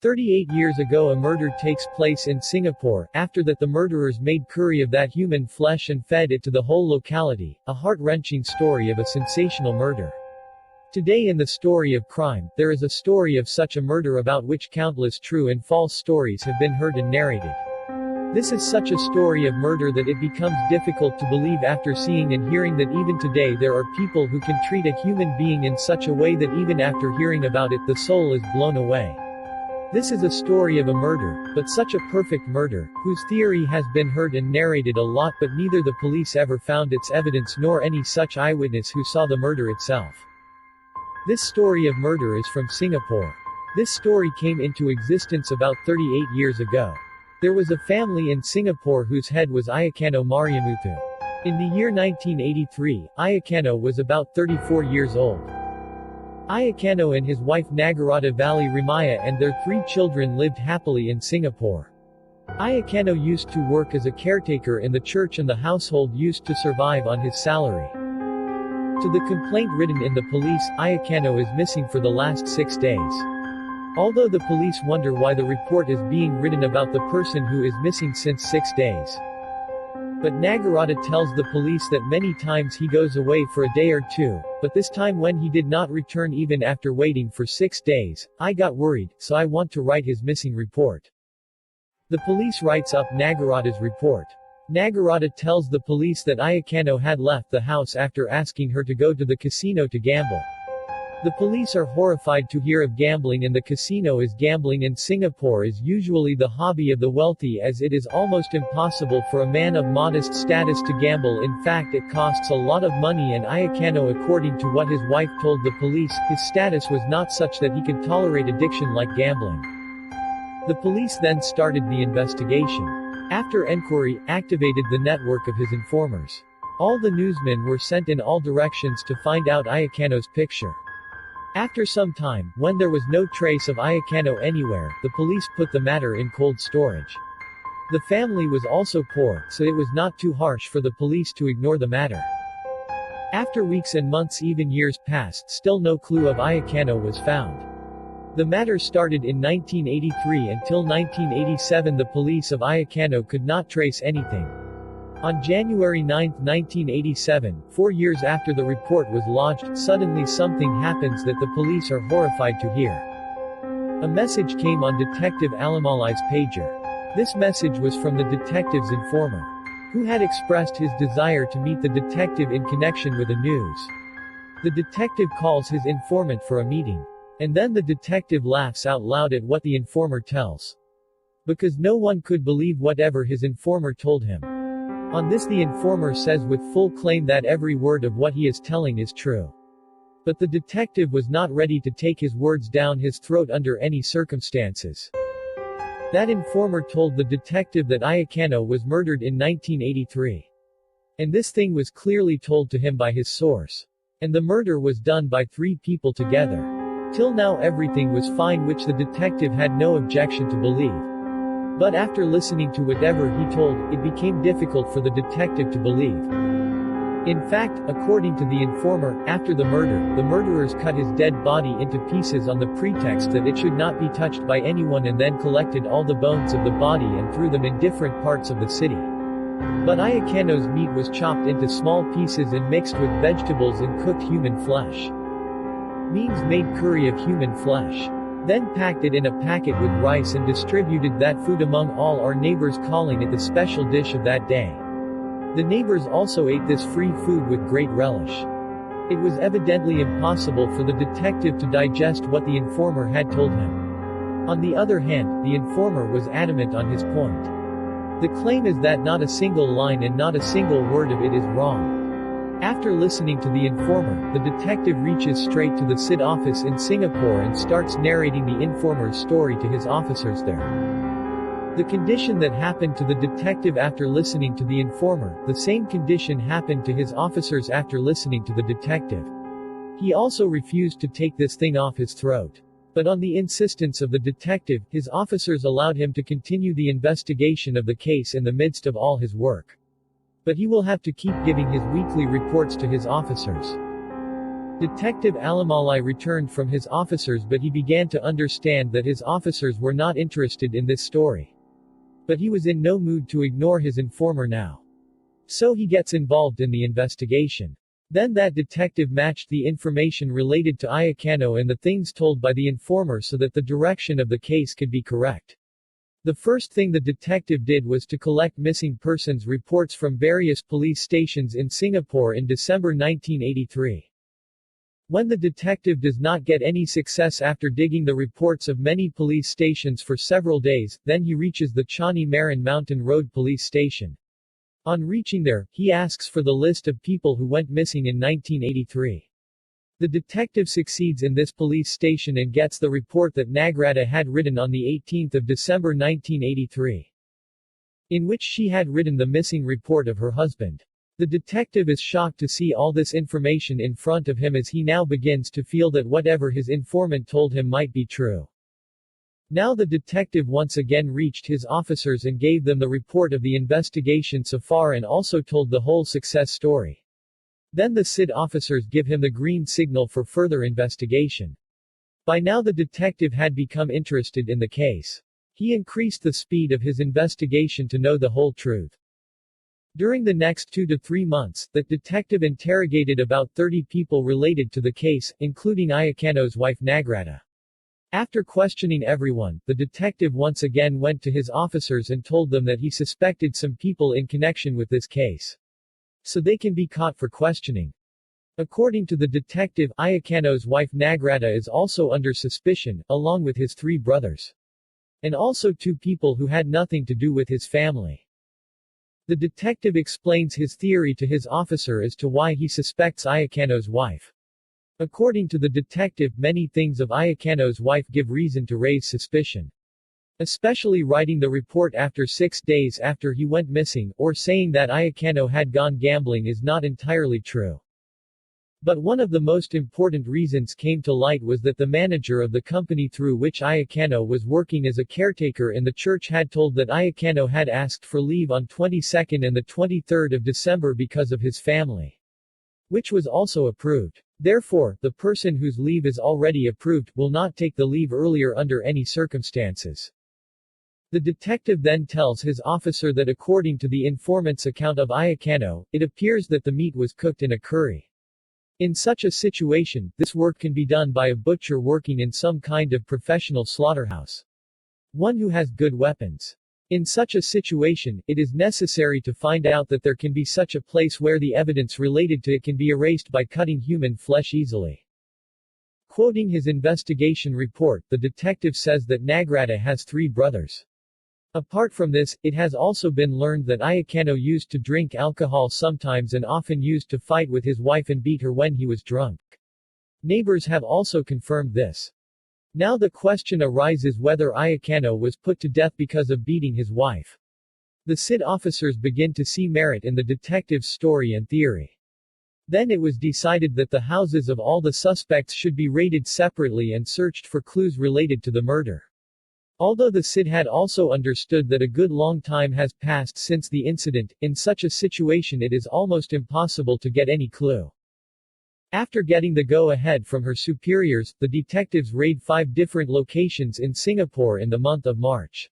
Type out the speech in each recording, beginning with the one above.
38 years ago a murder takes place in Singapore. After that the murderers made curry of that human flesh and fed it to the whole locality, a heart-wrenching story of a sensational murder. Today in the story of crime, there is a story of such a murder about which countless true and false stories have been heard and narrated. This is such a story of murder that it becomes difficult to believe after seeing and hearing that even today there are people who can treat a human being in such a way that even after hearing about it the soul is blown away. This is a story of a murder, but such a perfect murder, whose theory has been heard and narrated a lot but neither the police ever found its evidence nor any such eyewitness who saw the murder itself. This story of murder is from Singapore. This story came into existence about 38 years ago. There was a family in Singapore whose head was Ayakano Mariamuthu. In the year 1983, Ayakano was about 34 years old. Ayakano and his wife Nagarata Valley Ramaya and their 3 children lived happily in Singapore. Ayakano used to work as a caretaker in the church and the household used to survive on his salary. To the complaint written in the police, Ayakano is missing for the last 6 days. Although the police wonder why the report is being written about the person who is missing since 6 days. But Nagarata tells the police that many times he goes away for a day or 2, but this time when he did not return even after waiting for 6 days, I got worried, so I want to write his missing report. The police writes up Nagarata's report. Nagarata tells the police that Ayakano had left the house after asking her to go to the casino to gamble. The police are horrified to hear of gambling in the casino, as gambling in Singapore is usually the hobby of the wealthy, as it is almost impossible for a man of modest status to gamble. In fact, it costs a lot of money, and Ayakano, according to what his wife told the police, his status was not such that he could tolerate addiction like gambling. The police then started the investigation. After enquiry, activated the network of his informers. All the newsmen were sent in all directions to find out Ayakano's picture. After some time, when there was no trace of Ayakano anywhere, the police put the matter in cold storage. The family was also poor, so it was not too harsh for the police to ignore the matter. After weeks and months, even years passed, still no clue of Ayakano was found. The matter started in 1983 until 1987 the police of Ayakano could not trace anything. On January 9, 1987, 4 years after the report was lodged, suddenly something happens that the police are horrified to hear. A message came on Detective Alamalai's pager. This message was from the detective's informer, who had expressed his desire to meet the detective in connection with the news. The detective calls his informant for a meeting. And then the detective laughs out loud at what the informer tells. Because no one could believe whatever his informer told him. On this the informer says with full claim that every word of what he is telling is true. But the detective was not ready to take his words down his throat under any circumstances. That informer told the detective that Ayakano was murdered in 1983. And this thing was clearly told to him by his source. And the murder was done by 3 people together. Till now everything was fine, which the detective had no objection to believe. But after listening to whatever he told, it became difficult for the detective to believe. In fact, according to the informer, after the murderers cut his dead body into pieces on the pretext that it should not be touched by anyone, and then collected all the bones of the body and threw them in different parts of the city. But Ayakano's meat was chopped into small pieces and mixed with vegetables and cooked human flesh. Means made curry of human flesh. Then packed it in a packet with rice and distributed that food among all our neighbors, calling it the special dish of that day. The neighbors also ate this free food with great relish. It was evidently impossible for the detective to digest what the informer had told him. On the other hand, the informer was adamant on his point. The claim is that not a single line and not a single word of it is wrong. After listening to the informer, the detective reaches straight to the SID office in Singapore and starts narrating the informer's story to his officers there. The condition that happened to the detective after listening to the informer, the same condition happened to his officers after listening to the detective. He also refused to take this thing off his throat. But on the insistence of the detective, his officers allowed him to continue the investigation of the case in the midst of all his work. But he will have to keep giving his weekly reports to his officers. Detective Alamalai returned from his officers, but he began to understand that his officers were not interested in this story. But he was in no mood to ignore his informer now. So he gets involved in the investigation. Then that detective matched the information related to Ayakano and the things told by the informer so that the direction of the case could be correct. The first thing the detective did was to collect missing persons reports from various police stations in Singapore in December 1983. When the detective does not get any success after digging the reports of many police stations for several days, then he reaches the Chani Marin Mountain Road police station. On reaching there, he asks for the list of people who went missing in 1983. The detective succeeds in this police station and gets the report that Nagrata had written on the 18th of December 1983, in which she had written the missing report of her husband. The detective is shocked to see all this information in front of him as he now begins to feel that whatever his informant told him might be true. Now the detective once again reached his officers and gave them the report of the investigation so far and also told the whole success story. Then the SID officers give him the green signal for further investigation. By now the detective had become interested in the case. He increased the speed of his investigation to know the whole truth. During the next 2 to 3 months, the detective interrogated about 30 people related to the case, including Ayakano's wife Nagrata. After questioning everyone, the detective once again went to his officers and told them that he suspected some people in connection with this case, so they can be caught for questioning. According to the detective, Ayakano's wife Nagrata is also under suspicion, along with his 3 brothers. And also 2 people who had nothing to do with his family. The detective explains his theory to his officer as to why he suspects Ayakano's wife. According to the detective, many things of Ayakano's wife give reason to raise suspicion. Especially writing the report after 6 days after he went missing, or saying that Ayakano had gone gambling is not entirely true. But one of the most important reasons came to light was that the manager of the company through which Ayakano was working as a caretaker in the church had told that Ayakano had asked for leave on 22nd and the 23rd of December because of his family, which was also approved. Therefore, the person whose leave is already approved will not take the leave earlier under any circumstances. The detective then tells his officer that according to the informant's account of Ayakano, it appears that the meat was cooked in a curry. In such a situation, this work can be done by a butcher working in some kind of professional slaughterhouse. One who has good weapons. In such a situation, it is necessary to find out that there can be such a place where the evidence related to it can be erased by cutting human flesh easily. Quoting his investigation report, the detective says that Nagrata has 3 brothers. Apart from this, it has also been learned that Ayakano used to drink alcohol sometimes and often used to fight with his wife and beat her when he was drunk. Neighbors have also confirmed this. Now the question arises whether Ayakano was put to death because of beating his wife. The SID officers begin to see merit in the detective's story and theory. Then it was decided that the houses of all the suspects should be raided separately and searched for clues related to the murder. Although the SID had also understood that a good long time has passed since the incident, in such a situation it is almost impossible to get any clue. After getting the go-ahead from her superiors, the detectives raid 5 different locations in Singapore in the month of March.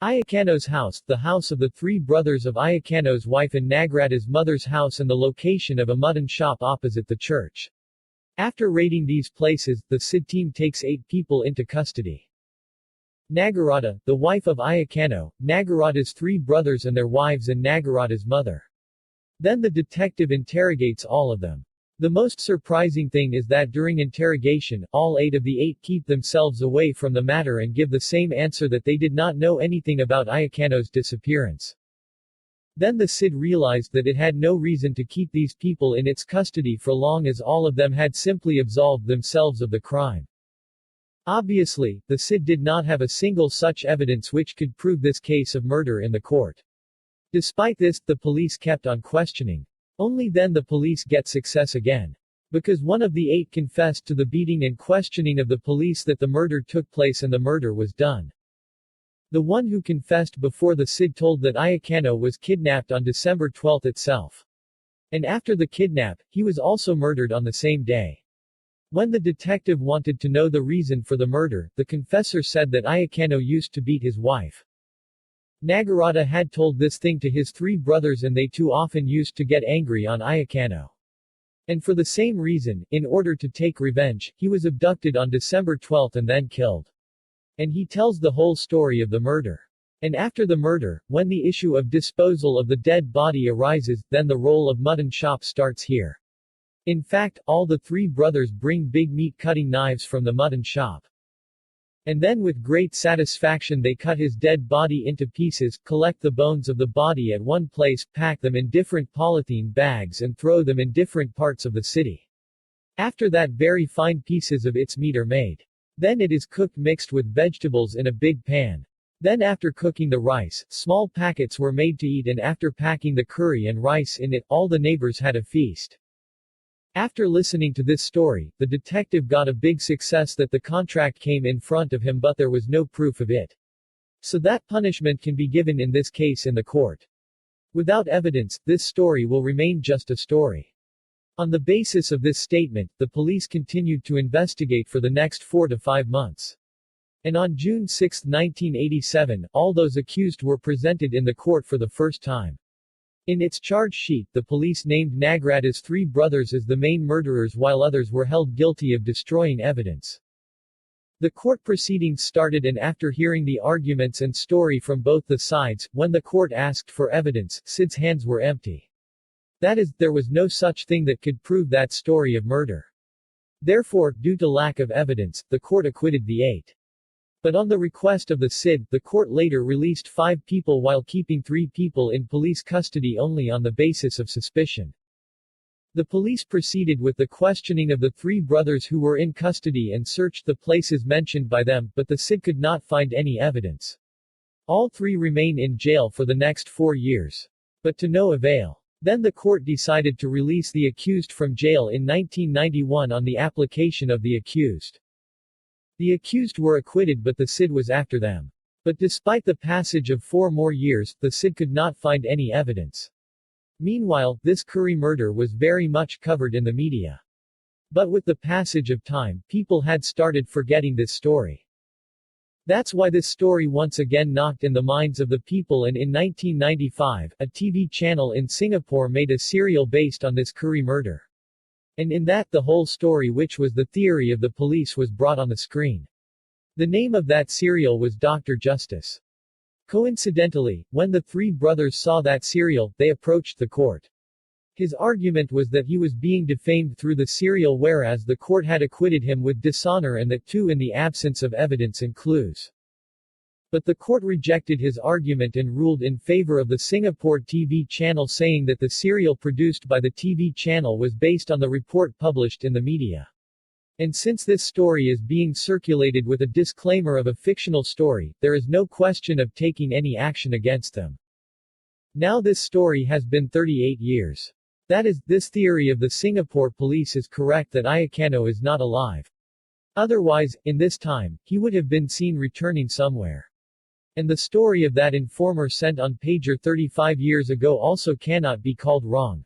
Ayakano's house, the house of the 3 brothers of Ayakano's wife and Nagrata's mother's house, and the location of a mutton shop opposite the church. After raiding these places, the SID team takes 8 people into custody. Nagarata, the wife of Ayakano, Nagarata's 3 brothers and their wives and Nagarata's mother. Then the detective interrogates all of them. The most surprising thing is that during interrogation, all 8 of the 8 keep themselves away from the matter and give the same answer that they did not know anything about Ayakano's disappearance. Then the SID realized that it had no reason to keep these people in its custody for long as all of them had simply absolved themselves of the crime. Obviously, the SID did not have a single such evidence which could prove this case of murder in the court. Despite this, the police kept on questioning. Only then the police get success again. Because one of the 8 confessed to the beating and questioning of the police that the murder took place and the murder was done. The one who confessed before the SID told that Ayakano was kidnapped on December 12 itself. And after the kidnap, he was also murdered on the same day. When the detective wanted to know the reason for the murder, the confessor said that Ayacano used to beat his wife. Nagarata had told this thing to his three brothers and they too often used to get angry on Ayacano. And for the same reason, in order to take revenge, he was abducted on December 12 and then killed. And he tells the whole story of the murder. And after the murder, when the issue of disposal of the dead body arises, then the role of mutton shop starts here. In fact, all the three brothers bring big meat cutting knives from the mutton shop. And then with great satisfaction they cut his dead body into pieces, collect the bones of the body at one place, pack them in different polythene bags and throw them in different parts of the city. After that very fine pieces of its meat are made. Then it is cooked mixed with vegetables in a big pan. Then after cooking the rice, small packets were made to eat and after packing the curry and rice in it, all the neighbors had a feast. After listening to this story, the detective got a big success that the contract came in front of him but there was no proof of it. So that punishment can be given in this case in the court. Without evidence, this story will remain just a story. On the basis of this statement, the police continued to investigate for the next 4 to 5 months. And on June 6, 1987, all those accused were presented in the court for the first time. In its charge sheet, the police named Nagarata's three brothers as the main murderers while others were held guilty of destroying evidence. The court proceedings started and after hearing the arguments and story from both the sides, when the court asked for evidence, Sid's hands were empty. That is, there was no such thing that could prove that story of murder. Therefore, due to lack of evidence, the court acquitted the 8. But on the request of the Cid, the court later released 5 people while keeping 3 people in police custody only on the basis of suspicion. The police proceeded with the questioning of the 3 brothers who were in custody and searched the places mentioned by them, but the Cid could not find any evidence. All 3 remain in jail for the next 4 years. But to no avail. Then the court decided to release the accused from jail in 1991 on the application of the accused. The accused were acquitted but the Cid was after them. But despite the passage of 4 more years, the Cid could not find any evidence. Meanwhile, this Curry murder was very much covered in the media. But with the passage of time, people had started forgetting this story. That's why this story once again knocked in the minds of the people and in 1995, a TV channel in Singapore made a serial based on this Curry murder. And in that the whole story which was the theory of the police was brought on the screen. The name of that serial was Dr. Justice. Coincidentally, when the 3 brothers saw that serial, they approached the court. His argument was that he was being defamed through the serial whereas the court had acquitted him with dishonor and that too in the absence of evidence and clues. But the court rejected his argument and ruled in favor of the Singapore TV channel saying that the serial produced by the TV channel was based on the report published in the media. And since this story is being circulated with a disclaimer of a fictional story, there is no question of taking any action against them. Now this story has been 38 years. That is, this theory of the Singapore police is correct that Ayacano is not alive. Otherwise, in this time, he would have been seen returning somewhere. And the story of that informer sent on pager 35 years ago also cannot be called wrong.